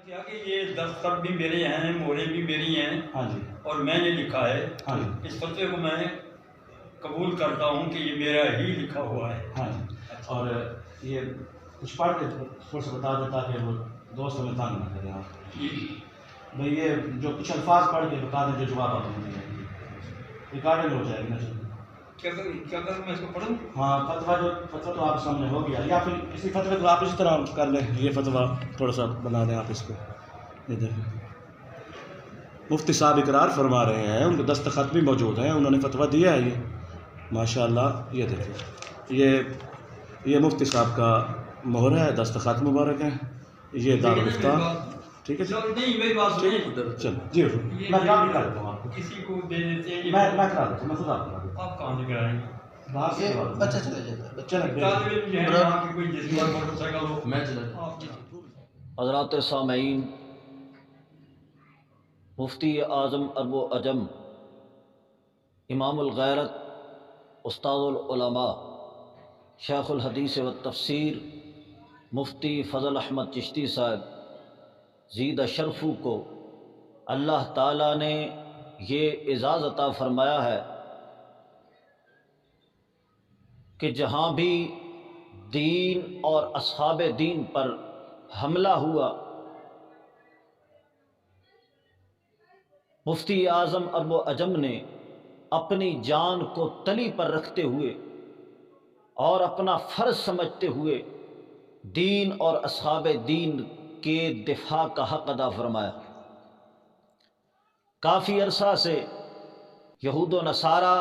کیا کہ یہ دستخط بھی میرے ہیں، مہریں بھی میری ہیں، ہاں جی، اور میں نے لکھا ہے۔ ہاں جی، اس فتوے کو میں قبول کرتا ہوں کہ یہ میرا ہی لکھا ہوا ہے۔ ہاں جی۔ اور یہ کچھ پڑھ کے تھوڑا سا بتا دیں تاکہ وہ دوست ہمیں تنگ نہ کریں آپ۔ جی بھئی یہ جو کچھ الفاظ پڑھ کے بتا دیں جو جواب آپ نے دیا ہے، ریکارڈنگ ہو جائے گی نا جی۔ کیا کروں میں اس کو پڑھوں؟ ہاں، فتویٰ تو آپ کے سامنے ہو گیا، یا پھر اسی فتوے کو آپ اسی طرح کر لیں، یہ فتویٰ تھوڑا سا بنا دیں آپ اس کو۔ یہ دیکھیں مفتی صاحب اقرار فرما رہے ہیں، ان کے دستخط بھی موجود ہیں، انہوں نے فتویٰ دیا ہے یہ ماشاءاللہ۔ یہ دیکھیں یہ مفتی صاحب کا مہر ہے، دستخط مبارک ہے، یہ دارالفتہ، ٹھیک ہے جی؟ نہیں میری بات سنیں، چلو جی میں کام کر دیتا ہوں آپ کو، کسی کو دے دیتے ہیں، میں کرا دیتا ہوں، میں خود آپ کرا دیتا آپ کہاں سے کرائیں گے؟ ہوں، باہر سے کروا دوں۔ بچہ چلے جاتا ہے، چلیں طالب علم جو ہے یہاں کی کوئی جس پر موٹر سائیکل ہو، میں چلا آپ جی۔ حضرات سامعین، مفتی اعظم عرب و عجم، امام الغیرت، استاد العلماء، شیخ الحدیث و تفسیر، مفتی فضل احمد چشتی صاحب زید شرفو کو اللہ تعالیٰ نے یہ اعزاز عطا فرمایا ہے کہ جہاں بھی دین اور اصحاب دین پر حملہ ہوا، مفتی اعظم عرب و عجم نے اپنی جان کو تلی پر رکھتے ہوئے اور اپنا فرض سمجھتے ہوئے دین اور اصحاب دین کے دفاع کا حق ادا فرمایا۔ کافی عرصہ سے یہود و نصارہ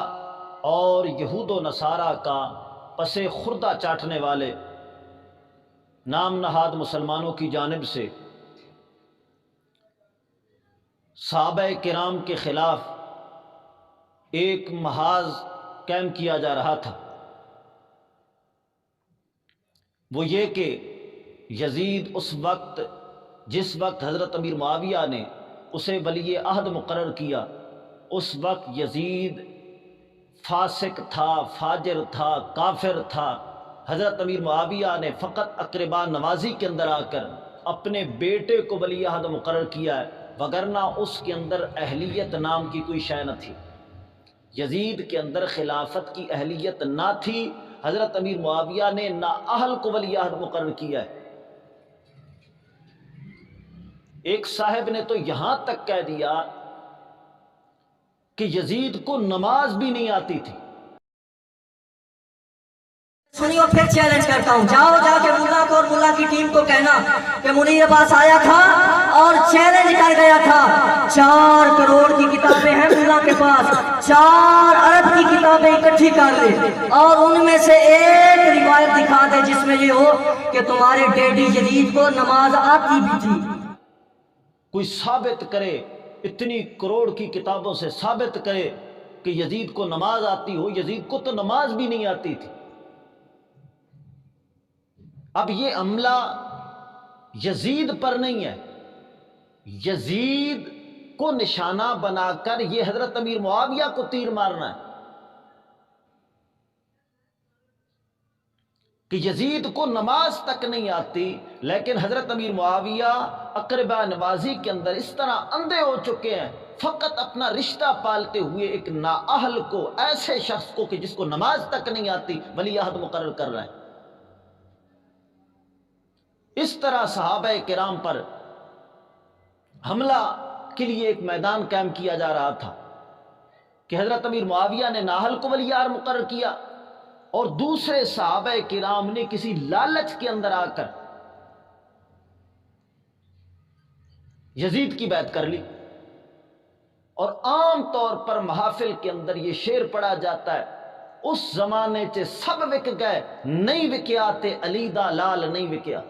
اور یہود و نصارہ کا پس خوردہ چاٹنے والے نام نہاد مسلمانوں کی جانب سے صحابہ کرام کے خلاف ایک محاذ قائم کیا جا رہا تھا، وہ یہ کہ یزید اس وقت جس وقت حضرت امیر معاویہ نے اسے ولی عہد مقرر کیا، اس وقت یزید فاسق تھا، فاجر تھا، کافر تھا۔ حضرت امیر معاویہ نے فقط اقربا نوازی کے اندر آ کر اپنے بیٹے کو ولی عہد مقرر کیا ہے، وگرنہ اس کے اندر اہلیت نام کی کوئی شے نہ تھی۔ یزید کے اندر خلافت کی اہلیت نہ تھی، حضرت امیر معاویہ نے نااہل کو ولی عہد مقرر کیا ہے۔ ایک صاحب نے تو یہاں تک کہہ دیا کہ یزید کو نماز بھی نہیں آتی تھی۔ سنیے اور پھر چیلنج کرتا ہوں، جاؤ جا کے ملا کو اور ملا کی ٹیم کو کہنا کہ منیر پاس آیا تھا اور چیلنج کر گیا تھا، 4 کروڑ کی کتابیں ہیں ملا کے پاس، 4 ارب کی کتابیں اکٹھی کر دے اور ان میں سے ایک روایت دکھا دے جس میں یہ ہو کہ تمہارے ڈیڈی یزید کو نماز آتی بھی تھی۔ کوئی ثابت کرے، اتنی کروڑ کی کتابوں سے ثابت کرے کہ یزید کو نماز آتی ہو۔ یزید کو تو نماز بھی نہیں آتی تھی۔ اب یہ عملہ یزید پر نہیں ہے، یزید کو نشانہ بنا کر یہ حضرت امیر معاویہ کو تیر مارنا ہے کہ یزید کو نماز تک نہیں آتی، لیکن حضرت امیر معاویہ اقربا نوازی کے اندر اس طرح اندھے ہو چکے ہیں، فقط اپنا رشتہ پالتے ہوئے ایک نااہل کو، ایسے شخص کو کہ جس کو نماز تک نہیں آتی، ولی عہد مقرر کر رہے ہیں۔ اس طرح صحابہ کرام پر حملہ کے لیے ایک میدان قائم کیا جا رہا تھا کہ حضرت امیر معاویہ نے نااہل کو ولی عہد مقرر کیا اور دوسرے صحابہ کرام نے کسی لالچ کے اندر آ کر یزید کی بیعت کر لی۔ اور عام طور پر محافل کے اندر یہ شعر پڑھا جاتا ہے، اس زمانے چ سب وک گئے نہیں وکیا تے علی دا لال نہیں وکیا۔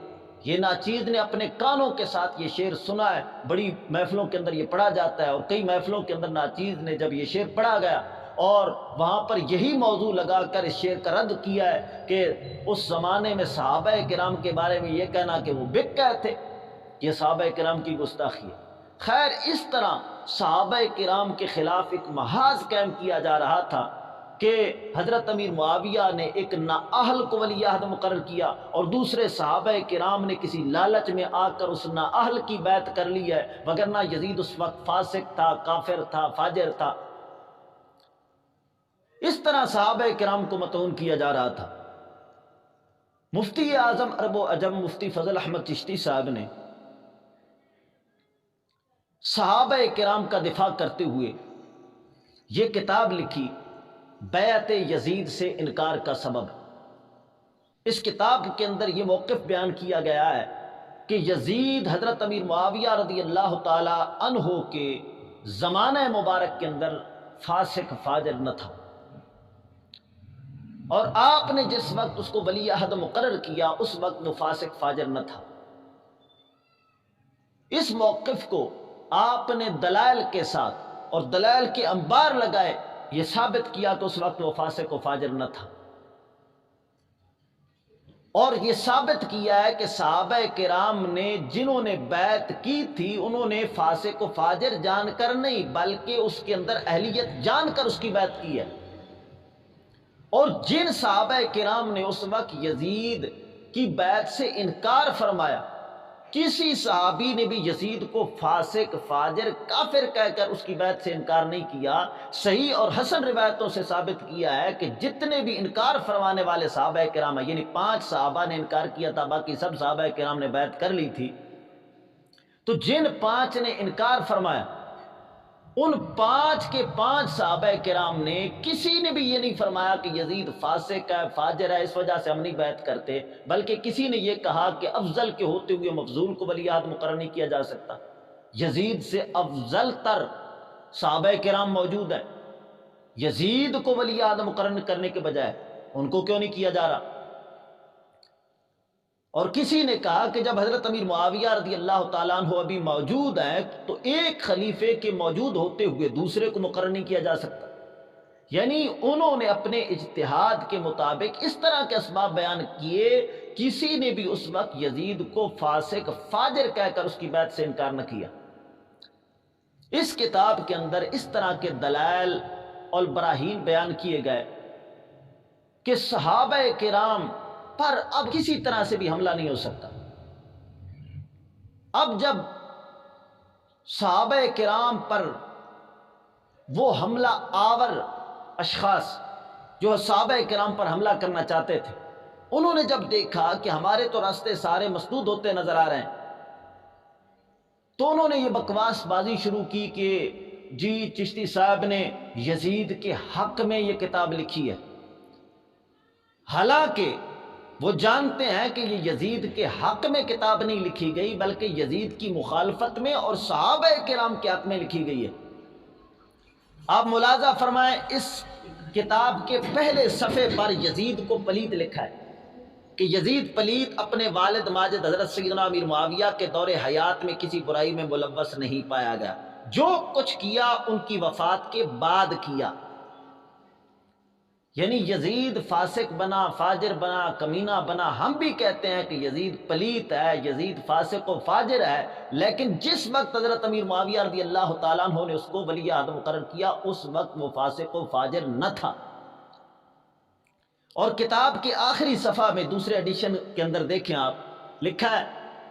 یہ ناچیز نے اپنے کانوں کے ساتھ یہ شعر سنا ہے، بڑی محفلوں کے اندر یہ پڑھا جاتا ہے، اور کئی محفلوں کے اندر ناچیز نے جب یہ شعر پڑھا گیا اور وہاں پر یہی موضوع لگا کر اس شعر کا رد کیا ہے کہ اس زمانے میں صحابہ کرام کے بارے میں یہ کہنا کہ وہ بک گئے تھے، یہ صحابہ کرام کی گستاخی ہے۔ خیر، اس طرح صحابہ کرام کے خلاف ایک محاذ قائم کیا جا رہا تھا کہ حضرت امیر معاویہ نے ایک نااہل کو ولی عہد مقرر کیا اور دوسرے صحابہ کرام نے کسی لالچ میں آ کر اس نااہل کی بیعت کر لی ہے، وگرنہ یزید اس وقت فاسق تھا، کافر تھا، فاجر تھا۔ اس طرح صحابہ کرام کو مطعون کیا جا رہا تھا۔ مفتی اعظم عرب و عجم مفتی فضل احمد چشتی صاحب نے صحابہ کرام کا دفاع کرتے ہوئے یہ کتاب لکھی، بیعت یزید سے انکار کا سبب۔ اس کتاب کے اندر یہ موقف بیان کیا گیا ہے کہ یزید حضرت امیر معاویہ رضی اللہ تعالی عنہ کے زمانہ مبارک کے اندر فاسق فاجر نہ تھا، اور آپ نے جس وقت اس کو ولی عہد مقرر کیا اس وقت وہ فاسق فاجر نہ تھا۔ اس موقف کو آپ نے دلائل کے ساتھ اور دلائل کے انبار لگائے یہ ثابت کیا کہ اس وقت وہ فاسق و فاجر نہ تھا، اور یہ ثابت کیا ہے کہ صحابہ کرام نے جنہوں نے بیعت کی تھی انہوں نے فاسق و فاجر جان کر نہیں بلکہ اس کے اندر اہلیت جان کر اس کی بیعت کی ہے۔ اور جن صحابہ کرام نے اس وقت یزید کی بیعت سے انکار فرمایا، کسی صحابی نے بھی یزید کو فاسق فاجر کافر کہہ کر اس کی بیعت سے انکار نہیں کیا۔ صحیح اور حسن روایتوں سے ثابت کیا ہے کہ جتنے بھی انکار فرمانے والے صحابہ کرام ہیں، یعنی 5 صحابہ نے انکار کیا تھا، باقی سب صحابہ کرام نے بیعت کر لی تھی، تو جن 5 نے انکار فرمایا ان 5 کے 5 صحابہ کرام نے کسی نے بھی یہ نہیں فرمایا کہ یزید فاسق ہے، فاجر ہے، اس وجہ سے ہم نہیں بیعت کرتے، بلکہ کسی نے یہ کہا کہ افضل کے ہوتے ہوئے مفضول کو ولی عہد مقرر نہیں کیا جا سکتا۔ یزید سے افضل تر صحابہ کرام موجود ہیں، یزید کو ولی عہد مقرر کرنے کے بجائے ان کو کیوں نہیں کیا جا رہا؟ اور کسی نے کہا کہ جب حضرت امیر معاویہ رضی اللہ تعالیٰ عنہ ابھی موجود ہیں تو ایک خلیفے کے موجود ہوتے ہوئے دوسرے کو مقرر نہیں کیا جا سکتا، یعنی انہوں نے اپنے اجتہاد کے مطابق اس طرح کے اسباب بیان کیے، کسی نے بھی اس وقت یزید کو فاسق فاجر کہہ کر اس کی بیعت سے انکار نہ کیا۔ اس کتاب کے اندر اس طرح کے دلائل اور براہین بیان کیے گئے کہ صحابہ کرام پر اب کسی طرح سے بھی حملہ نہیں ہو سکتا۔ اب جب صحابہ کرام پر وہ حملہ آور اشخاص جو صحابہ کرام پر حملہ کرنا چاہتے تھے، انہوں نے جب دیکھا کہ ہمارے تو راستے سارے مسدود ہوتے نظر آ رہے ہیں، تو انہوں نے یہ بکواس بازی شروع کی کہ جی چشتی صاحب نے یزید کے حق میں یہ کتاب لکھی ہے، حالانکہ وہ جانتے ہیں کہ یہ یزید کے حق میں کتاب نہیں لکھی گئی بلکہ یزید کی مخالفت میں اور صحابہ کرام کے حق میں لکھی گئی ہے۔ آپ ملاحظہ فرمائیں، اس کتاب کے پہلے صفحے پر یزید کو پلید لکھا ہے کہ یزید پلید اپنے والد ماجد حضرت سیدنا امیر معاویہ کے دور حیات میں کسی برائی میں ملوث نہیں پایا گیا، جو کچھ کیا ان کی وفات کے بعد کیا۔ یعنی یزید فاسق بنا، فاجر بنا، کمینہ بنا، ہم بھی کہتے ہیں کہ یزید پلیت ہے، یزید فاسق و فاجر ہے، لیکن جس وقت حضرت امیر معاویہ رضی اللہ تعالیٰ عنہ نے اس کو ولی عہد مقرر کیا اس وقت وہ فاسق و فاجر نہ تھا۔ اور کتاب کے آخری صفحہ میں دوسرے ایڈیشن کے اندر دیکھیں آپ، لکھا ہے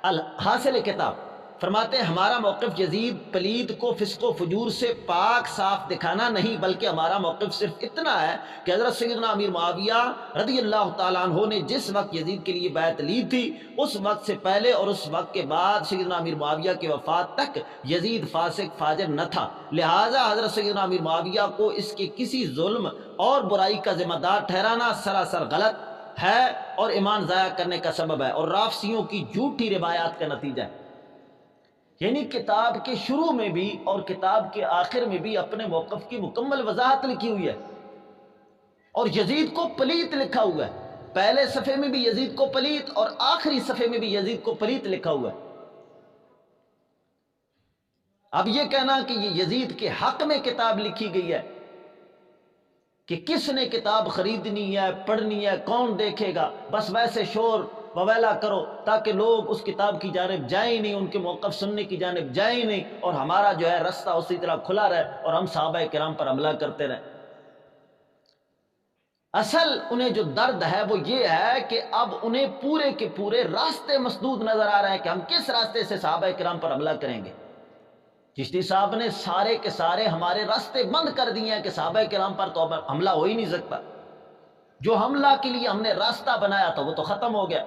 الحاصل کتاب، فرماتے ہیں ہمارا موقف یزید پلید کو فسق و فجور سے پاک صاف دکھانا نہیں، بلکہ ہمارا موقف صرف اتنا ہے کہ حضرت سیدنا امیر معاویہ رضی اللہ تعالیٰ عنہ نے جس وقت یزید کے لیے بیعت لی تھی اس وقت سے پہلے اور اس وقت کے بعد سیدنا امیر معاویہ کی وفات تک یزید فاسق فاجر نہ تھا، لہٰذا حضرت سیدنا امیر معاویہ کو اس کے کسی ظلم اور برائی کا ذمہ دار ٹھہرانا سراسر غلط ہے اور ایمان ضائع کرنے کا سبب ہے اور رافضیوں کی جھوٹی روایات کا نتیجہ ہے۔ یعنی کتاب کے شروع میں بھی اور کتاب کے آخر میں بھی اپنے موقف کی مکمل وضاحت لکھی ہوئی ہے، اور یزید کو پلیت لکھا ہوا ہے، پہلے صفحے میں بھی یزید کو پلیت اور آخری صفحے میں بھی یزید کو پلیت لکھا ہوا ہے۔ اب یہ کہنا کہ یہ یزید کے حق میں کتاب لکھی گئی ہے کہ کس نے کتاب خریدنی ہے، پڑھنی ہے، کون دیکھے گا، بس ویسے شور وویلا کرو تاکہ لوگ اس کتاب کی جانب جائیں نہیں، ان کے موقف سننے کی جانب جائیں نہیں، اور ہمارا جو ہے رستہ اسی طرح کھلا رہے اور ہم صحابہ کرام پر حملہ کرتے رہیں۔ اصل انہیں جو درد ہے وہ یہ ہے کہ اب انہیں پورے کے پورے راستے مسدود نظر آ رہے ہیں کہ ہم کس راستے سے صحابہ کرام پر حملہ کریں گے۔ چشتی صاحب نے سارے کے سارے ہمارے راستے بند کر دیے ہیں کہ صحابہ کرام پر تو اب حملہ ہو ہی نہیں سکتا، جو حملہ کے لیے ہم نے راستہ بنایا تھا وہ تو ختم ہو گیا۔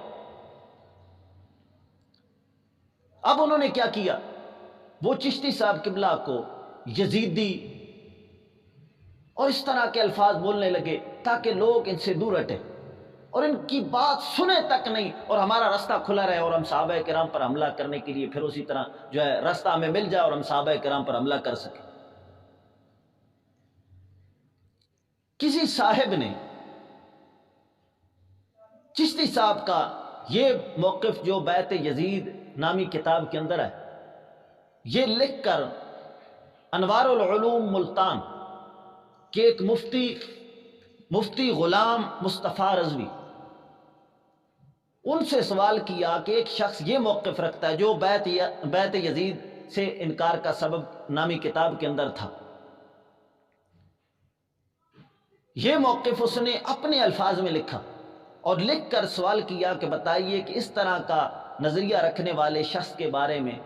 اب انہوں نے کیا کیا، وہ چشتی صاحب قبلہ کو یزیدی اور اس طرح کے الفاظ بولنے لگے تاکہ لوگ ان سے دور ہٹیں اور ان کی بات سنے تک نہیں، اور ہمارا راستہ کھلا رہے اور ہم صحابہ کرام پر حملہ کرنے کے لیے پھر اسی طرح جو ہے راستہ ہمیں مل جائے اور ہم صحابہ کرام پر حملہ کر سکیں۔ کسی صاحب نے چشتی صاحب کا یہ موقف جو بیعت یزید نامی کتاب کے اندر ہے، یہ لکھ کر انوار العلوم ملتان کہ ایک مفتی غلام مصطفیٰ رضوی، ان سے سوال کیا کہ ایک شخص یہ موقف رکھتا ہے جو بیعت یزید سے انکار کا سبب نامی کتاب کے اندر تھا، یہ موقف اس نے اپنے الفاظ میں لکھا اور لکھ کر سوال کیا کہ بتائیے کہ اس طرح کا نظریہ رکھنے والے شخص کے بارے میں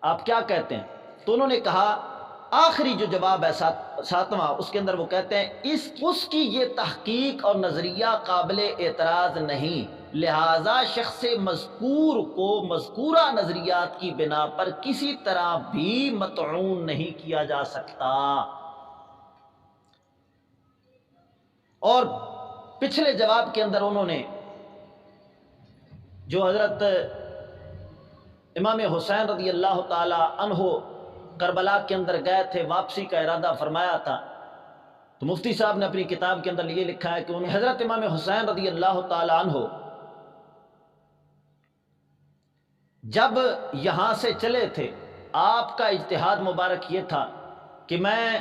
آپ کیا کہتے ہیں؟ تو انہوں نے کہا، آخری جو جواب ہے 7واں، اس کے اندر وہ کہتے ہیں اس کی یہ تحقیق اور نظریہ قابل اعتراض نہیں، لہذا شخص مذکور کو مذکورہ نظریات کی بنا پر کسی طرح بھی مطعون نہیں کیا جا سکتا۔ اور پچھلے جواب کے اندر انہوں نے جو حضرت امام حسین رضی اللہ تعالی عنہ کربلا کے اندر گئے تھے، واپسی کا ارادہ فرمایا تھا، تو مفتی صاحب نے اپنی کتاب کے اندر یہ لکھا ہے کہ انہیں حضرت امام حسین رضی اللہ تعالی عنہ جب یہاں سے چلے تھے، آپ کا اجتہاد مبارک یہ تھا کہ میں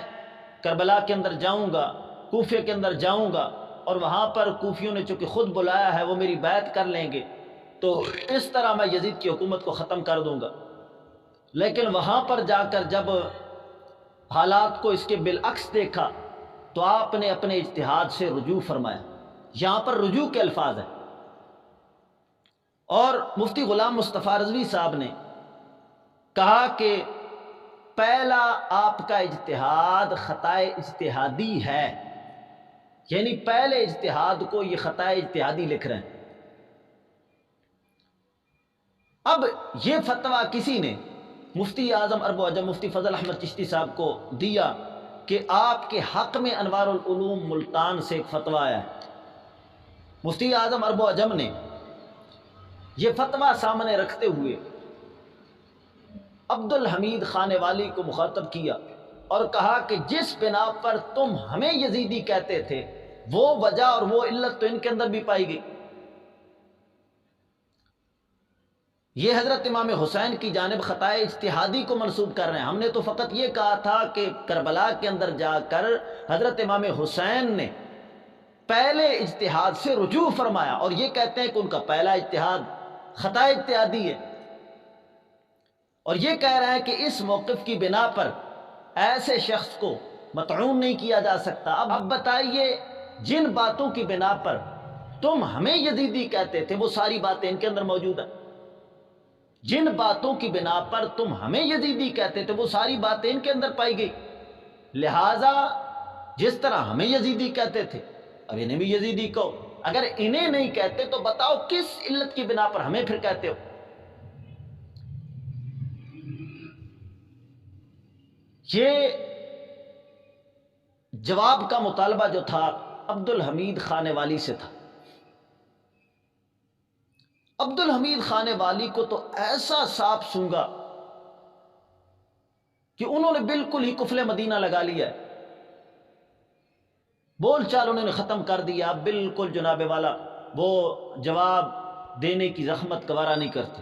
کربلا کے اندر جاؤں گا، کوفے کے اندر جاؤں گا، اور وہاں پر کوفیوں نے چونکہ خود بلایا ہے وہ میری بیعت کر لیں گے، تو اس طرح میں یزید کی حکومت کو ختم کر دوں گا۔ لیکن وہاں پر جا کر جب حالات کو اس کے بالعکس دیکھا تو آپ نے اپنے اجتہاد سے رجوع فرمایا۔ یہاں پر رجوع کے الفاظ ہیں، اور مفتی غلام مصطفیٰ رضوی صاحب نے کہا کہ پہلا آپ کا اجتہاد خطائے اجتہادی ہے، یعنی پہلے اجتہاد کو یہ خطائے اجتہادی لکھ رہے ہیں۔ اب یہ فتویٰ کسی نے مفتی اعظم عرب و عجم مفتی فضل احمد چشتی صاحب کو دیا کہ آپ کے حق میں انوار العلوم ملتان سے ایک فتویٰ آیا ہے۔ مفتی اعظم عرب و عجم نے یہ فتویٰ سامنے رکھتے ہوئے عبد الحمید خانے والی کو مخاطب کیا اور کہا کہ جس بنا پر تم ہمیں یزیدی کہتے تھے وہ وجہ اور وہ علت تو ان کے اندر بھی پائی گئی۔ یہ حضرت امام حسین کی جانب خطائے اجتہادی کو منسوب کر رہے ہیں۔ ہم نے تو فقط یہ کہا تھا کہ کربلا کے اندر جا کر حضرت امام حسین نے پہلے اجتہاد سے رجوع فرمایا، اور یہ کہتے ہیں کہ ان کا پہلا اجتہاد خطائے اجتہادی ہے، اور یہ کہہ رہے ہیں کہ اس موقف کی بنا پر ایسے شخص کو مطعون نہیں کیا جا سکتا۔ اب بتائیے، جن باتوں کی بنا پر تم ہمیں یزیدی کہتے تھے وہ ساری باتیں ان کے اندر موجود ہیں، جن باتوں کی بنا پر تم ہمیں یزیدی کہتے تھے وہ ساری باتیں ان کے اندر پائی گئی، لہٰذا جس طرح ہمیں یزیدی کہتے تھے اب انہیں بھی یزیدی کہو، اگر انہیں نہیں کہتے تو بتاؤ کس علت کی بنا پر ہمیں پھر کہتے ہو۔ یہ جواب کا مطالبہ جو تھا عبد الحمید خانے والی سے تھا۔ عبد الحمید خانے والی کو تو ایسا سانپ سونگا کہ انہوں نے بالکل ہی کفل مدینہ لگا لیا ہے، بول چال انہوں نے ختم کر دیا، بالکل جناب والا وہ جواب دینے کی زحمت گوارا نہیں کرتے۔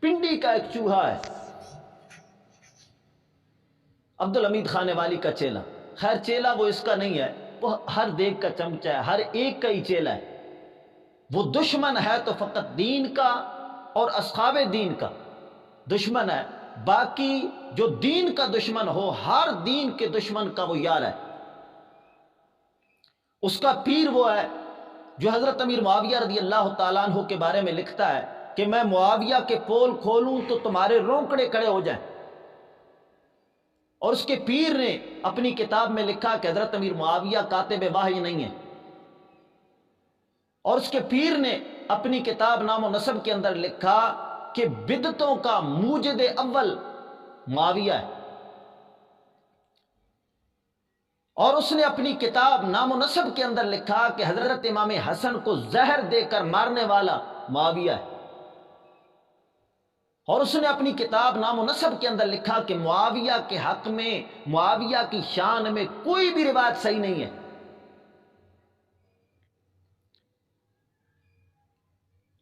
پنڈی کا ایک چوہا ہے عبد الحمید خانے والی کا چیلا، خیر چیلا وہ اس کا نہیں ہے، وہ ہر دیگ کا چمچہ ہے، ہر ایک کا ہی چیلا ہے۔ وہ دشمن ہے تو فقط دین کا اور اصحاب دین کا دشمن ہے، باقی جو دین کا دشمن ہو ہر دین کے دشمن کا وہ یار ہے۔ اس کا پیر وہ ہے جو حضرت امیر معاویہ رضی اللہ تعالیٰ عنہ کے بارے میں لکھتا ہے کہ میں معاویہ کے پول کھولوں تو تمہارے رونکڑے کھڑے ہو جائیں. اور اس کے پیر نے اپنی کتاب میں لکھا کہ حضرت امیر معاویہ کاتب وحی نہیں ہے. اور اس کے پیر نے اپنی کتاب نام و نسب کے اندر لکھا کہ بدعتوں کا موجد اول معاویہ ہے. اور اس نے اپنی کتاب نام و نسب کے اندر لکھا کہ حضرت امام حسن کو زہر دے کر مارنے والا معاویہ ہے. اور اس نے اپنی کتاب نام و نسب کے اندر لکھا کہ معاویہ کے حق میں، معاویہ کی شان میں کوئی بھی روایت صحیح نہیں ہے.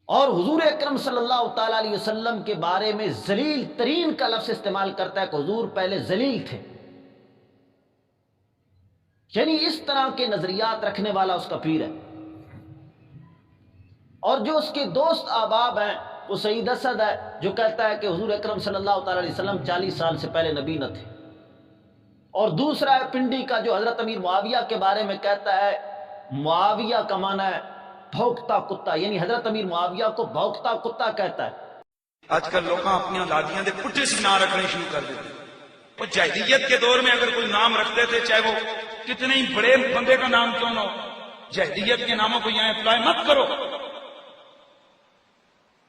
اور حضور اکرم صلی اللہ تعالی علیہ وسلم کے بارے میں ذلیل ترین کا لفظ استعمال کرتا ہے کہ حضور پہلے ذلیل تھے. یعنی اس طرح کے نظریات رکھنے والا اس کا پیر ہے. اور جو اس کے دوست احباب ہیں وہ سعید اسد ہے جو کہتا ہے کہ حضور اکرم صلی اللہ تعالی علیہ وسلم 40 سال سے پہلے نبی نہ تھے. اور دوسرا ہے پنڈی کا جو حضرت امیر معاویہ کے بارے میں کہتا ہے معاویہ کا معنی ہے بھونکتا کتا، یعنی حضرت امیر معاویہ کو بھونکتا کتا کہتا ہے. آج کل لوگ اپنی دادیاں دے پٹھے سے نام رکھنے شروع کر دیتے. وہ جاہلیت کے دور میں اگر کوئی نام رکھتے تھے چاہے وہ کتنے ہی بڑے بندے کا نام کیوں نہ ہو، جاہلیت کے ناموں کو یہاں اپلائی مت کرو.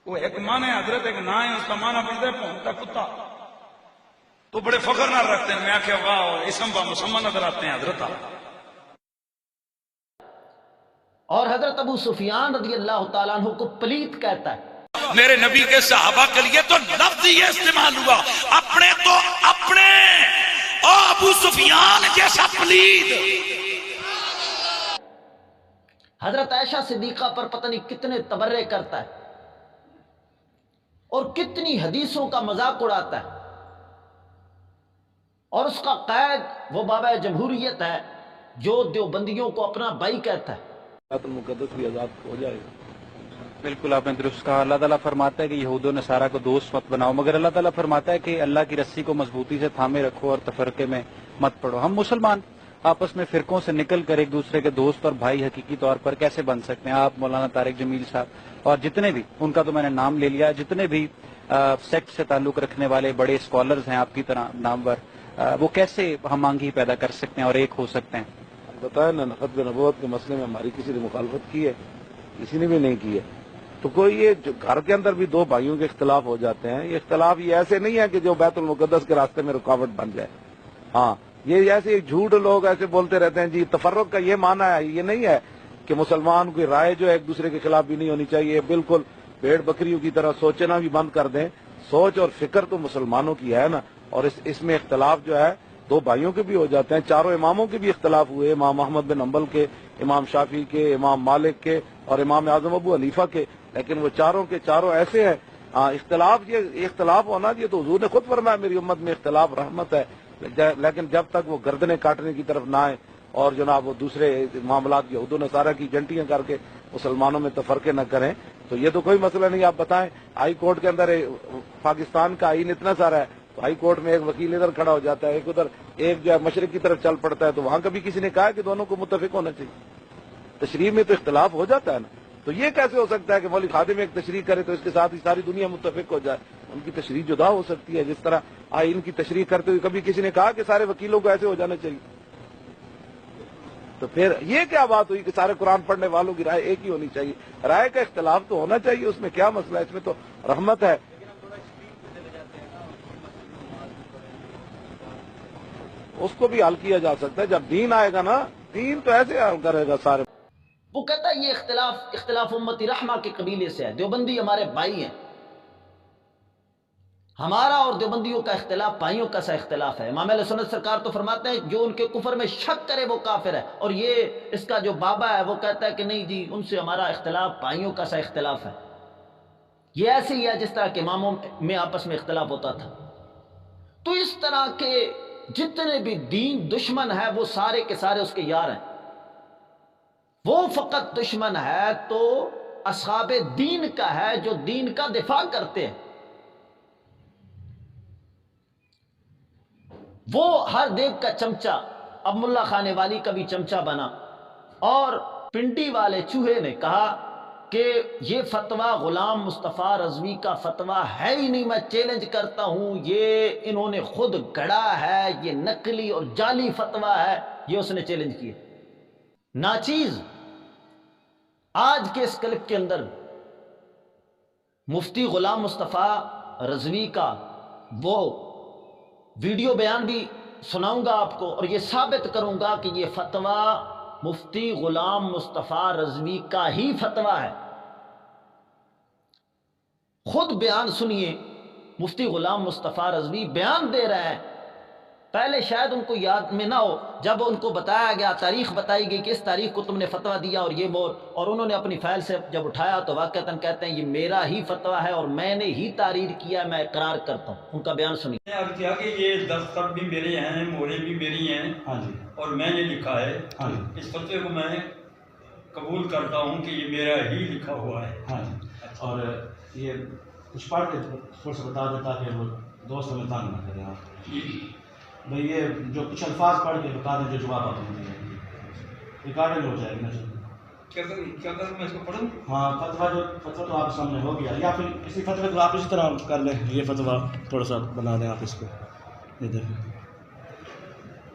وہ ایک معنی ہے حضرت، ایک نام ہے، اس کا معنی بنتا ہے بھونکتا کتا. تو بڑے فخر نہ رکھتے ہیں. میں کہ واہ اسم با مسمى نظر آتے ہیں حضرت. اور حضرت ابو سفیان رضی اللہ تعالیٰ عنہ کو پلیت کہتا ہے. میرے نبی کے صحابہ کے لیے تو لفظ یہ استعمال ہوا، اپنے تو اپنے، او ابو سفیان جیسا پلید. حضرت عائشہ صدیقہ پر پتہ نہیں کتنے تبرے کرتا ہے اور کتنی حدیثوں کا مذاق اڑاتا ہے. اور اس کا قائد وہ بابا جمہوریت ہے جو دیوبندیوں کو اپنا بھائی کہتا ہے. بیت المقدس بھی آزاد ہو جائے. بالکل آپ نے درست کہا. اللہ تعالیٰ فرماتا ہے کہ یہود و نصارہ کو دوست مت بناؤ، مگر اللہ تعالیٰ فرماتا ہے کہ اللہ کی رسی کو مضبوطی سے تھامے رکھو اور تفرقے میں مت پڑو. ہم مسلمان آپس میں فرقوں سے نکل کر ایک دوسرے کے دوست اور بھائی حقیقی طور پر کیسے بن سکتے ہیں؟ آپ مولانا طارق جمیل صاحب اور جتنے بھی، ان کا تو میں نے نام لے لیا، جتنے بھی سیکٹ سے تعلق رکھنے والے بڑے اسکالرز ہیں آپ کی طرح نامور، وہ کیسے ہم آہنگی پیدا کر سکتے ہیں اور ایک ہو سکتے ہیں؟ بتایا نا، نقد نبوت کے مسئلے میں ہماری کسی نے مخالفت کی ہے؟ کسی نے بھی نہیں کی ہے. تو کوئی یہ جو گھر کے اندر بھی دو بھائیوں کے اختلاف ہو جاتے ہیں، یہ اختلاف یہ ایسے نہیں ہے کہ جو بیت المقدس کے راستے میں رکاوٹ بن جائے. ہاں یہ ایسے جھوٹ لوگ ایسے بولتے رہتے ہیں جی تفرق کا یہ معنی ہے. یہ نہیں ہے کہ مسلمان کی رائے جو ہے ایک دوسرے کے خلاف بھی نہیں ہونی چاہیے. بالکل بھیڑ بکریوں کی طرح سوچنا بھی بند کر دیں. سوچ اور فکر تو مسلمانوں کی ہے نا. اور اس میں اختلاف جو ہے دو بھائیوں کے بھی ہو جاتے ہیں. چاروں اماموں کے بھی اختلاف ہوئے، امام احمد بن حنبل کے، امام شافعی کے، امام مالک کے اور امام اعظم ابو حنیفہ کے. لیکن وہ چاروں کے چاروں ایسے ہیں. اختلاف، یہ اختلاف ہونا یہ تو حضور نے خود فرمایا میری امت میں اختلاف رحمت ہے. لیکن جب تک وہ گردنیں کاٹنے کی طرف نہ آئے اور جناب وہ دوسرے معاملات یہود و نصارہ کی جنٹیاں کر کے مسلمانوں میں تفرقے نہ کریں تو یہ تو کوئی مسئلہ نہیں. آپ بتائیں ہائی کورٹ کے اندر پاکستان کا آئین اتنا سارا ہے تو ہائی کورٹ میں ایک وکیل ادھر کھڑا ہو جاتا ہے، ایک ادھر، ایک جو ہے مشرق کی طرف چل پڑتا ہے، تو وہاں کبھی کسی نے کہا کہ دونوں کو متفق ہونا چاہیے؟ تشریح میں تو اختلاف ہو جاتا ہے نا. تو یہ کیسے ہو سکتا ہے کہ مولوی خادم ایک تشریح کرے تو اس کے ساتھ ہی ساری دنیا متفق ہو جائے؟ ان کی تشریح جدا ہو سکتی ہے. جس طرح آئین کی تشریح کرتے ہوئے کبھی کسی نے کہا کہ سارے وکیلوں کو ایسے ہو جانا چاہیے؟ تو پھر یہ کیا بات ہوئی کہ سارے قرآن پڑھنے والوں کی رائے ایک ہی ہونی چاہیے؟ رائے کا اختلاف تو ہونا چاہیے، اس میں کیا مسئلہ ہے؟ اس میں تو رحمت ہے. اس کو بھی حل کیا جا سکتا ہے. جب دین آئے گا نا، دین تو ایسے حل کرے گا سارے. وہ کہتا ہے یہ اختلاف امتی رحمہ کے قبیلے سے ہے. دیوبندی ہمارے بھائی ہیں. ہمارا اور دیوبندیوں کا اختلاف بھائیوں کا سا اختلاف ہے. امام اہل سنت سرکار تو فرماتے ہیں جو ان کے کفر میں شک کرے وہ کافر ہے. اور یہ اس کا جو بابا ہے وہ کہتا ہے کہ نہیں جی ان سے ہمارا اختلاف بھائیوں کا سا اختلاف ہے. یہ ایسے ہی ہے جس طرح کہ اماموں میں آپس میں اختلاف ہوتا تھا. تو اس طرح کے جتنے بھی دین دشمن ہے وہ سارے کے سارے اس کے یار ہیں. وہ فقط دشمن ہے تو اصحاب دین کا ہے جو دین کا دفاع کرتے ہیں. وہ ہر دیگ کا چمچہ، اب ملا خانے والی کا بھی چمچہ بنا، اور پنڈی والے چوہے نے کہا کہ یہ فتویٰ غلام مصطفیٰ رضوی کا فتویٰ ہے ہی نہیں، میں چیلنج کرتا ہوں، یہ انہوں نے خود گھڑا ہے، یہ نقلی اور جعلی فتویٰ ہے، یہ اس نے چیلنج کیا۔ ناچیز آج کے اس کلپ کے اندر مفتی غلام مصطفیٰ رضوی کا وہ ویڈیو بیان بھی سناؤں گا آپ کو، اور یہ ثابت کروں گا کہ یہ فتویٰ مفتی غلام مصطفیٰ رضوی کا ہی فتویٰ ہے۔ خود بیان سنیے، مفتی غلام مصطفیٰ رضوی بیان دے رہے ہیں۔ پہلے شاید ان کو یاد میں نہ ہو، جب ان کو بتایا گیا، تاریخ بتائی گئی کہ اس تاریخ کو تم نے فتویٰ دیا اور یہ مور، اور انہوں نے اپنی فائل سے جب اٹھایا تو واقعتاً کہتے ہیں یہ میرا ہی فتویٰ ہے اور میں نے ہی تحریر کیا ہے، میں اقرار کرتا ہوں۔ ان کا بیان سنیے۔ میں نے عرض کیا کہ یہ دستخط بھی میرے ہیں، مہریں بھی میری ہیں، ہاں جی، اور میں نے لکھا ہے۔ ہاں جی، اس فتوے کو میں قبول کرتا ہوں کہ یہ میرا ہی لکھا ہوا ہے۔ ہاں جی۔ اور یہ کچھ پڑھ کے تھوڑا سا بتا دیتا کہ وہ دوست ہمیں تنگ نہ کریں آپ بھائی، یہ جو کچھ الفاظ پڑھ کے بتا دیں جو جواب آپ نے دیا، ریکارڈنگ ہو جائے گی نا۔ کیا کروں میں اس کو پڑھوں؟ ہاں، فتویٰ تو آپ سامنے ہو گیا، یا پھر اسی فتوے کو آپ اسی طرح کر لیں، یہ فتویٰ تھوڑا سا بنا دیں آپ اس کو۔ یہ دیکھیں،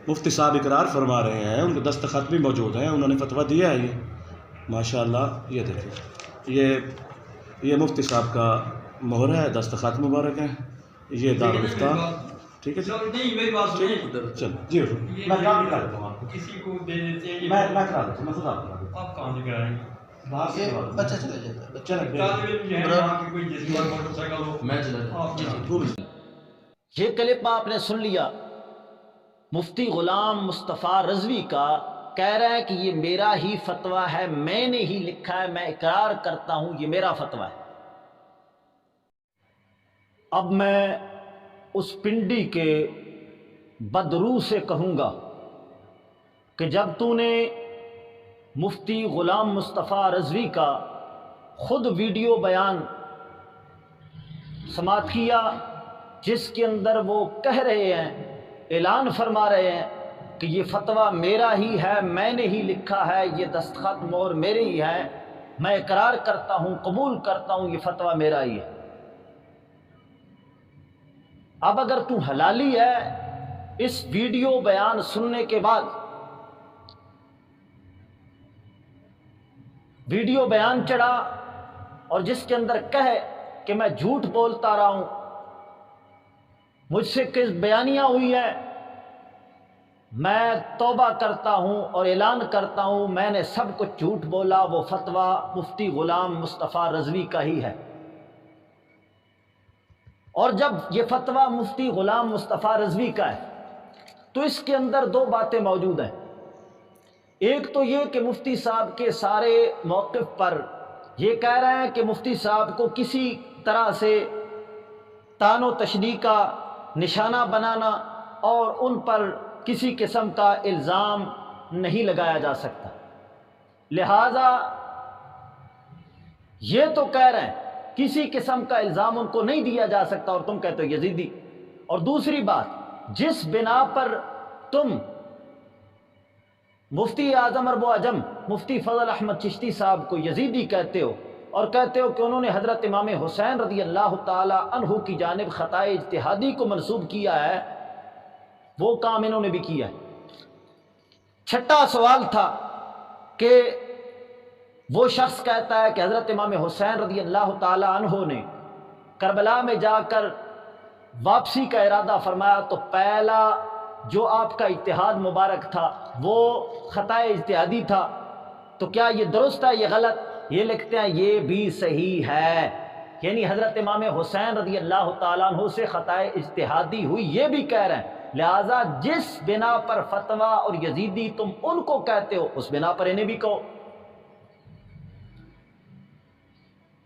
مفتی صاحب اقرار فرما رہے ہیں، ان کے دستخط بھی موجود ہیں، انہوں نے فتویٰ دیا ہے یہ ماشاءاللہ۔ یہ دیکھیں، یہ مفتی صاحب کا مہر ہے، دستخط مبارک ہے، یہ دارالفتہ، ٹھیک ہے جی؟ نہیں، میری بات سنیں۔ چلو جی، میں کام بھی کر دیتا ہوں آپ کو، کسی کو دے دیتے ہیں، میں کرا دیتا ہوں، میں خود آپ کرا دیتا آپ کہاں سے کرائیں گے؟ ہوں، باہر سے کرا دیتا ہوں۔ بچہ چلا جاتا ہے، بچہ لگ طالب علم جو ہے یہاں کی کوئی جس پر موٹر سائیکل ہو، میں چلا جاتا آپ کی یہ کلپ آپ نے سن لیا، مفتی غلام مصطفیٰ رضوی کا کہہ رہا ہے کہ یہ میرا ہی فتویٰ ہے، میں نے ہی لکھا ہے، میں اقرار کرتا ہوں یہ میرا فتویٰ ہے۔ اب میں اس پنڈی کے بدرو سے کہوں گا کہ جب تو نے مفتی غلام مصطفیٰ رضوی کا خود ویڈیو بیان سماعت کیا، جس کے اندر وہ کہہ رہے ہیں، اعلان فرما رہے ہیں کہ یہ فتویٰ میرا ہی ہے، میں نے ہی لکھا ہے، یہ دستخط مور میرے ہی ہے، میں اقرار کرتا ہوں، قبول کرتا ہوں یہ فتویٰ میرا ہی ہے۔ اب اگر تو حلالی ہے، اس ویڈیو بیان سننے کے بعد ویڈیو بیان چڑھا اور جس کے اندر کہے کہ میں جھوٹ بولتا رہا ہوں، مجھ سے کس بیانیہ ہوئی ہے، میں توبہ کرتا ہوں اور اعلان کرتا ہوں میں نے سب کچھ جھوٹ بولا، وہ فتویٰ مفتی غلام مصطفیٰ رضوی کا ہی ہے۔ اور جب یہ فتویٰ مفتی غلام مصطفیٰ رضوی کا ہے تو اس کے اندر دو باتیں موجود ہیں۔ ایک تو یہ کہ مفتی صاحب کے سارے موقف پر یہ کہہ رہے ہیں کہ مفتی صاحب کو کسی طرح سے طعن و تشنیع کا نشانہ بنانا اور ان پر کسی قسم کا الزام نہیں لگایا جا سکتا، لہذا یہ تو کہہ رہے ہیں کسی قسم کا الزام ان کو نہیں دیا جا سکتا، اور تم کہتے ہو یزیدی۔ اور دوسری بات، جس بنا پر تم مفتی اعظم ارب و عجم مفتی فضل احمد چشتی صاحب کو یزیدی کہتے ہو اور کہتے ہو کہ انہوں نے حضرت امام حسین رضی اللہ تعالی عنہ کی جانب خطائے اجتہادی کو منسوب کیا ہے، وہ کام انہوں نے بھی کیا ہے۔ چھٹا سوال تھا کہ وہ شخص کہتا ہے کہ حضرت امام حسین رضی اللہ تعالی عنہ نے کربلا میں جا کر واپسی کا ارادہ فرمایا، تو پہلا جو آپ کا اجتہاد مبارک تھا وہ خطائے اجتہادی تھا، تو کیا یہ درست ہے، یہ غلط؟ یہ لکھتے ہیں یہ بھی صحیح ہے، یعنی حضرت امام حسین رضی اللہ تعالیٰ عنہ سے خطائے اجتہادی ہوئی، یہ بھی کہہ رہے ہیں، لہذا جس بنا پر فتویٰ اور یزیدی تم ان کو کہتے ہو اس بنا پر انہیں بھی کہو۔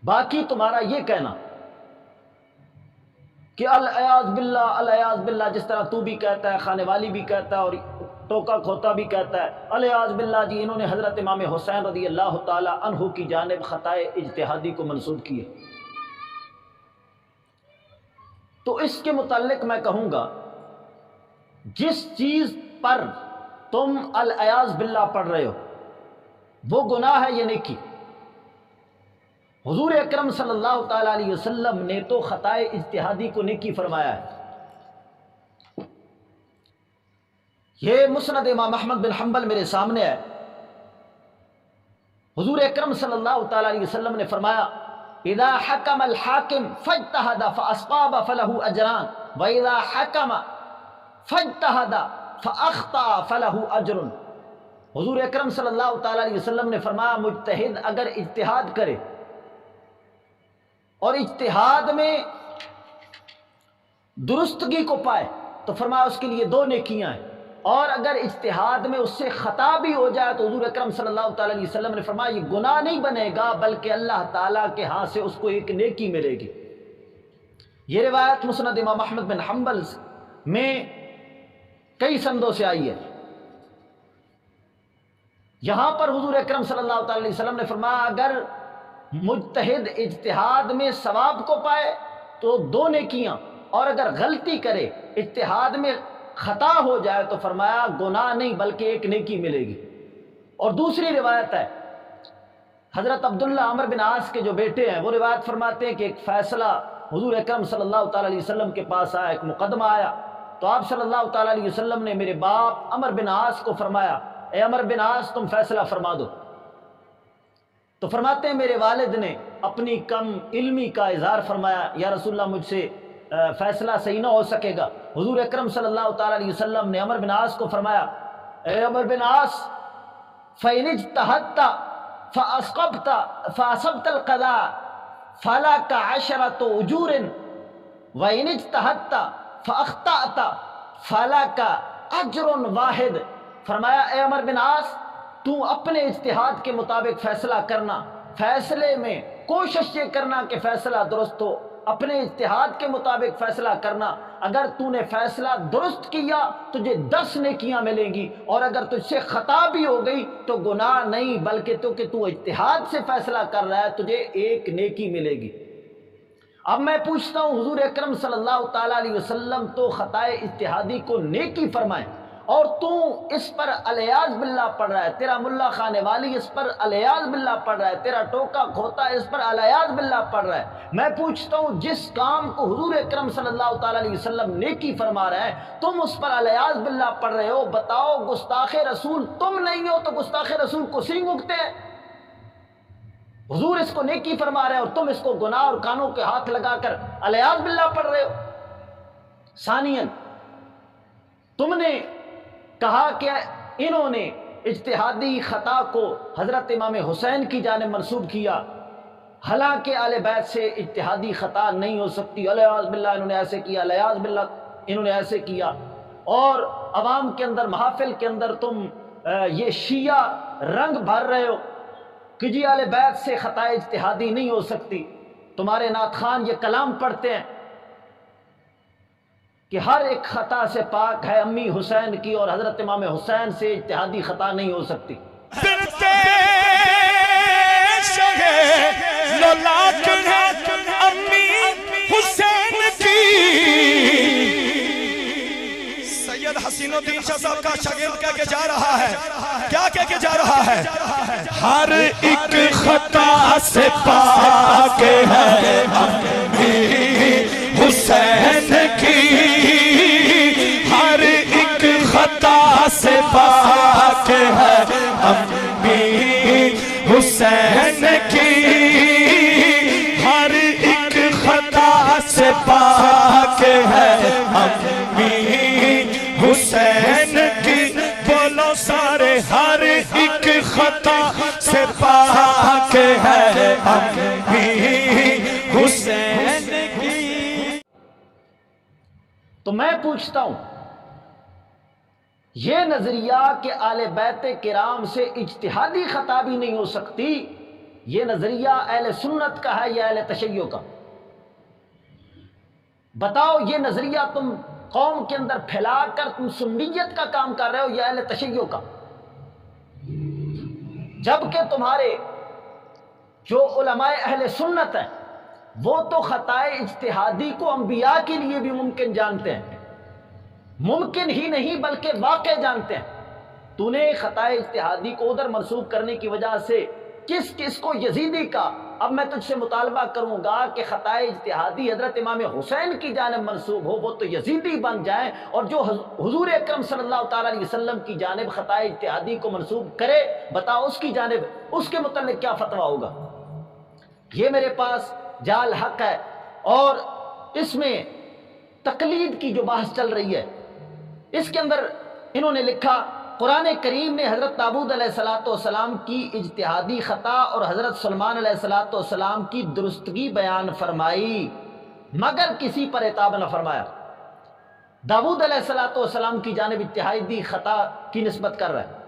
باقی تمہارا یہ کہنا کہ العیاذ باللہ العیاذ باللہ، جس طرح تو بھی کہتا ہے، خانے والی بھی کہتا ہے اور ٹوکا کھوتا بھی کہتا ہے، العیاذ باللہ جی انہوں نے حضرت امام حسین رضی اللہ تعالی عنہ کی جانب خطائے اجتہادی کو منسوب کیے، تو اس کے متعلق میں کہوں گا جس چیز پر تم العیاذ باللہ پڑھ رہے ہو وہ گناہ ہے یہ نیکی۔ حضور اکرم صلی اللہ تعالی علیہ وسلم نے تو خطائے اجتہادی کو نیکی فرمایا ہے۔ یہ مسند امام احمد بن حنبل میرے سامنے ہے۔ حضور اکرم صلی اللہ تعالی علیہ وسلم نے فرمایا اذا حکم الحاکم فاجتہد فاصاب فلہ اجران واذا حکم فاجتہد فاخطأ فلہ اجر۔ حضور اکرم صلی اللہ تعالی علیہ وسلم نے فرمایا مجتہد اگر اجتہاد کرے اور اجتہاد میں درستگی کو پائے تو فرمایا اس کے لیے 2 نیکیاں ہیں، اور اگر اجتہاد میں اس سے خطا بھی ہو جائے تو حضور اکرم صلی اللہ تعالی علیہ وسلم نے فرمایا یہ گناہ نہیں بنے گا بلکہ اللہ تعالیٰ کے ہاں سے اس کو ایک نیکی ملے گی۔ یہ روایت مسند امام احمد بن حنبل میں کئی سندوں سے آئی ہے۔ یہاں پر حضور اکرم صلی اللہ تعالی علیہ وسلم نے فرمایا اگر مجتہد اجتہاد میں ثواب کو پائے تو 2 نیکیاں، اور اگر غلطی کرے اجتہاد میں خطا ہو جائے تو فرمایا گناہ نہیں بلکہ ایک نیکی ملے گی۔ اور دوسری روایت ہے حضرت عبداللہ عمر بن عاص کے جو بیٹے ہیں وہ روایت فرماتے ہیں کہ ایک فیصلہ حضور اکرم صلی اللہ تعالی علیہ وسلم کے پاس آیا، ایک مقدمہ آیا، تو آپ صلی اللہ تعالی علیہ وسلم نے میرے باپ عمر بن عاص کو فرمایا اے عمر بن عاص تم فیصلہ فرما دو۔ تو فرماتے ہیں میرے والد نے اپنی کم علمی کا اظہار فرمایا یا رسول اللہ مجھ سے فیصلہ صحیح نہ ہو سکے گا۔ حضور اکرم صلی اللہ تعالی علیہ وسلم نے عمر بن عاص کو فرمایا اے عمر بن عاص فَإِنِ اجْتَهَدتَ فَأَصَبْتَ الْقَضَاءَ فَلَكَ 10 أُجُورٍ وَإِنِ اجْتَهَدتَ فَأَخْطَأْتَ فَلَكَ أَجْرٌ وَاحِدٌ۔ فرمایا اے عمر بن عاص تو اپنے اجتہاد کے مطابق فیصلہ کرنا، فیصلے میں کوشش یہ کرنا کہ فیصلہ درست ہو، اپنے اجتہاد کے مطابق فیصلہ کرنا۔ اگر تو نے فیصلہ درست کیا تجھے 10 نیکیاں ملیں گی، اور اگر تجھ سے خطا بھی ہو گئی تو گناہ نہیں بلکہ تو اجتہاد سے فیصلہ کر رہا ہے تجھے 1 نیکی ملے گی۔ اب میں پوچھتا ہوں حضور اکرم صلی اللہ تعالی علیہ وسلم تو خطائے اجتہادی کو نیکی فرمائیں، اور تو اس پر الیاذ باللہ پڑھ رہا ہے، تیرا ملا خانے والی اس پر الیاذ باللہ پڑھ رہا ہے، تیرا ٹوکا کھوتا اس پر الیاذ باللہ پڑھ رہا ہے۔ میں پوچھتا ہوں جس کام کو حضور اکرم صلی اللہ تعالی علیہ وسلم نیکی فرما رہے ہیں تم اس پر الیاذ باللہ پڑھ رہے ہو، بتاؤ گستاخ رسول تم نہیں ہو تو گستاخ رسول کو سینگ اگتے ہیں؟ حضور اس کو نیکی فرما رہے ہیں اور تم اس کو گناہ اور کانوں کے ہاتھ لگا کر الیاذ باللہ پڑھ رہے ہو۔ ثانیاً تم نے کہا کہ انہوں نے اجتہادی خطا کو حضرت امام حسین کی جانب منسوب کیا، حالانکہ اہل بیت سے اجتہادی خطا نہیں ہو سکتی، الیاذ باللہ انہوں نے ایسے کیا، الیاذ باللہ انہوں نے ایسے کیا۔ اور عوام کے اندر محافل کے اندر تم یہ شیعہ رنگ بھر رہے ہو کہ جی اہل بیت سے خطا اجتہادی نہیں ہو سکتی۔ تمہارے نعت خان یہ کلام پڑھتے ہیں کہ ہر ایک خطا سے پاک ہے امی حسین کی، اور حضرت امام حسین سے اجتہادی خطا نہیں ہو سکتی۔ امی حسین کی سید حسین الدین شاہ صاحب کا شاگرد کہہ کے جا رہا ہے، کیا کہہ کے جا رہا ہے؟ ہر ایک خطا سے پاک ہے امی حسین کی، ہر ایک خطا سے پاک ہے امی حسین کی، ہر ایک خطا سے پاک ہے امی حسین کی۔ بولو سارے ہر ایک خطا سے پاک ہے امی حسین کی۔ تو میں پوچھتا ہوں یہ نظریہ کہ اہل بیت کرام سے اجتہادی خطا بھی نہیں ہو سکتی، یہ نظریہ اہل سنت کا ہے یا اہل تشیع کا؟ بتاؤ یہ نظریہ تم قوم کے اندر پھیلا کر تم سنیت کا کام کر رہے ہو یا اہل تشیع کا؟ جبکہ تمہارے جو علماء اہل سنت ہیں وہ تو خطائے اجتہادی کو انبیاء کے لیے بھی ممکن جانتے ہیں، ممکن ہی نہیں بلکہ واقع جانتے ہیں۔ تو نے خطائے اجتہادی کو ادھر منسوب کرنے کی وجہ سے کس کس کو یزیدی کا؟ اب میں تجھ سے مطالبہ کروں گا کہ خطائے اجتہادی حضرت امام حسین کی جانب منسوب ہو وہ تو یزیدی بن جائیں، اور جو حضور اکرم صلی اللہ تعالیٰ علیہ وسلم کی جانب خطائے اجتہادی کو منسوب کرے، بتاؤ اس کی جانب اس کے متعلق کیا فتویٰ ہوگا؟ یہ میرے پاس جال حق ہے، اور اس میں تقلید کی جو بحث چل رہی ہے، اس کے اندر انہوں نے لکھا قرآن کریم نے حضرت داؤد علیہ السلام کی اجتہادی خطا اور حضرت سلیمان علیہ السلام کی درستگی بیان فرمائی مگر کسی پر عتاب نہ فرمایا۔ داؤد علیہ السلام کی جانب اجتہادی خطا کی نسبت کر رہا ہے،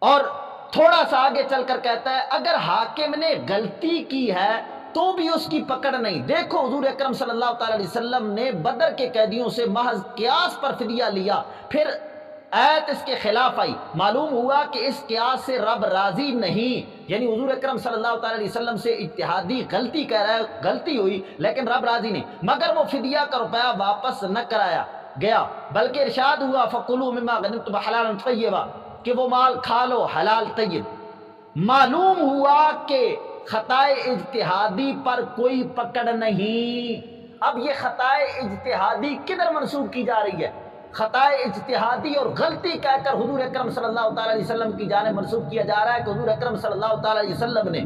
اور تھوڑا سا آگے چل کر کہتا ہے اگر حاکم نے غلطی کی ہے تو بھی اس کی پکڑ نہیں۔ دیکھو حضور اکرم صلی اللہ تعالی علیہ وسلم نے بدر کے قیدیوں سے محض قیاس پر فدیہ لیا، پھر آیت اس کے خلاف آئی، معلوم ہوا کہ اس قیاس سے رب راضی نہیں، یعنی حضور اکرم صلی اللہ تعالی علیہ وسلم سے اجتہادی غلطی کہہ رہا ہے، غلطی ہوئی لیکن رب راضی نہیں، مگر وہ فدیہ کا روپیہ واپس نہ کرایا گیا، بلکہ ارشاد ہوا فَكُلُوا مِمَّا غَنِمْتُمْ حَلَالًا طَيِّبًا کہ وہ مال کھا لو حلال طیب۔ معلوم ہوا کہ خطائے اجتہادی پر کوئی پکڑ نہیں۔ اب یہ خطائے اجتہادی کدھر منسوب کی جا رہی ہے؟ خطائے اجتہادی اور غلطی کہہ کر حضور اکرم صلی اللہ تعالی علیہ وسلم کی جانب منسوب کیا جا رہا ہے کہ حضور اکرم صلی اللہ تعالی علیہ وسلم نے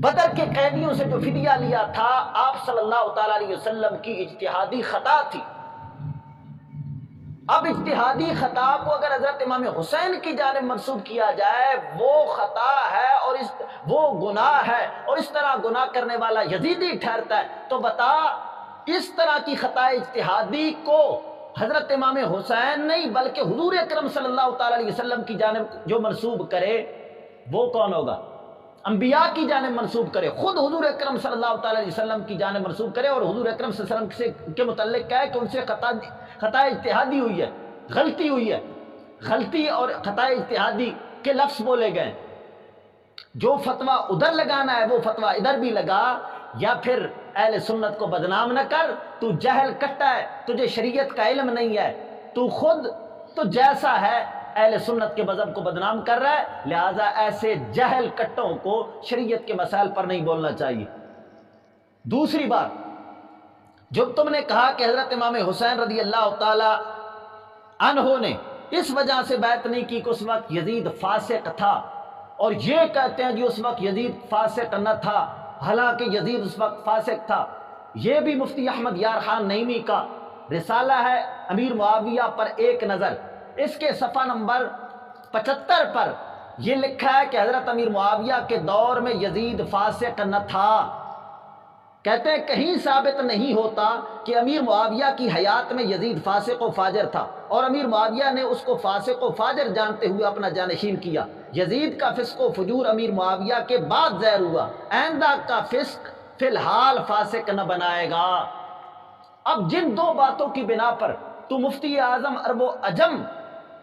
بدر کے قیدیوں سے جو فدیہ لیا تھا آپ صلی اللہ تعالی علیہ وسلم کی اجتہادی خطا تھی۔ اب اجتہادی خطا کو اگر حضرت امام حسین کی جانب منسوب کیا جائے وہ خطا ہے اور وہ گناہ ہے، اور اس طرح گناہ کرنے والا یزیدی ٹھہرتا ہے، تو بتا اس طرح کی خطا اجتہادی کو حضرت امام حسین نہیں بلکہ حضور اکرم صلی اللہ تعالی علیہ وسلم کی جانب جو منسوب کرے وہ کون ہوگا؟ انبیاء کی جانب منسوب کرے، خود حضور اکرم صلی اللہ تعالی علیہ وسلم کی جانب منسوب کرے، اور حضور اکرم صلی اللہ علیہ وسلم کے متعلق کہے کہ ان سے خطا اجتہادی ہوئی ہے، غلطی ہوئی ہے۔ غلطی اور خطا اجتہادی کے لفظ بولے گئے، جو فتویٰ ادھر لگانا ہے وہ فتویٰ ادھر بھی لگا، یا پھر اہل سنت کو بدنام نہ کر، تو جہل کٹا ہے، تجھے شریعت کا علم نہیں ہے، تو خود تو جیسا ہے اہل سنت کے مذہب کو بدنام کر رہا ہے، لہذا ایسے جہل کٹوں کو شریعت کے مسائل پر نہیں بولنا چاہیے۔ دوسری بات، جب تم نے کہا کہ حضرت امام حسین رضی اللہ تعالی عنہ نے اس وجہ سے بیعت نہیں کی کہ اس وقت یزید فاسق تھا، اور یہ کہتے ہیں جی اس وقت یزید فاسق نہ تھا، حالانکہ یزید اس وقت فاسق تھا۔ یہ بھی مفتی احمد یار خان نعیمی کا رسالہ ہے امیر معاویہ پر ایک نظر، اس کے صفحہ نمبر 75 پر یہ لکھا ہے کہ حضرت امیر معاویہ کے دور میں یزید فاسق نہ تھا۔ کہتے ہیں کہیں ثابت نہیں ہوتا کہ امیر معاویہ کی حیات میں یزید فاسق و فاجر تھا، اور امیر معاویہ نے اس کو فاسق و فاجر جانتے ہوئے اپنا جانشین کیا۔ یزید کا فسق و فجور امیر معاویہ کے بعد ظاہر ہوا، آئندہ کا فسق فی الحال فاسق نہ بنائے گا۔ اب جن دو باتوں کی بنا پر تو مفتی اعظم عرب و عجم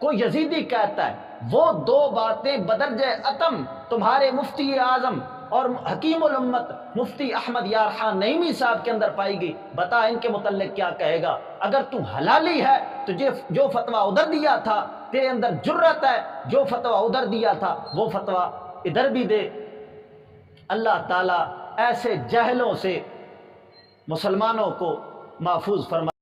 کو یزیدی کہتا ہے، وہ دو باتیں بدرجہ اتم تمہارے مفتی اعظم اور حکیم الامت مفتی احمد یار خان نعیمی صاحب کے اندر پائی گئی، بتا ان کے متعلق کیا کہے گا؟ اگر تو حلالی ہے تو جو فتویٰ ادھر دیا تھا تیرے اندر جرت ہے، جو فتویٰ ادھر دیا تھا وہ فتویٰ ادھر بھی دے۔ اللہ تعالیٰ ایسے جہلوں سے مسلمانوں کو محفوظ فرمائے۔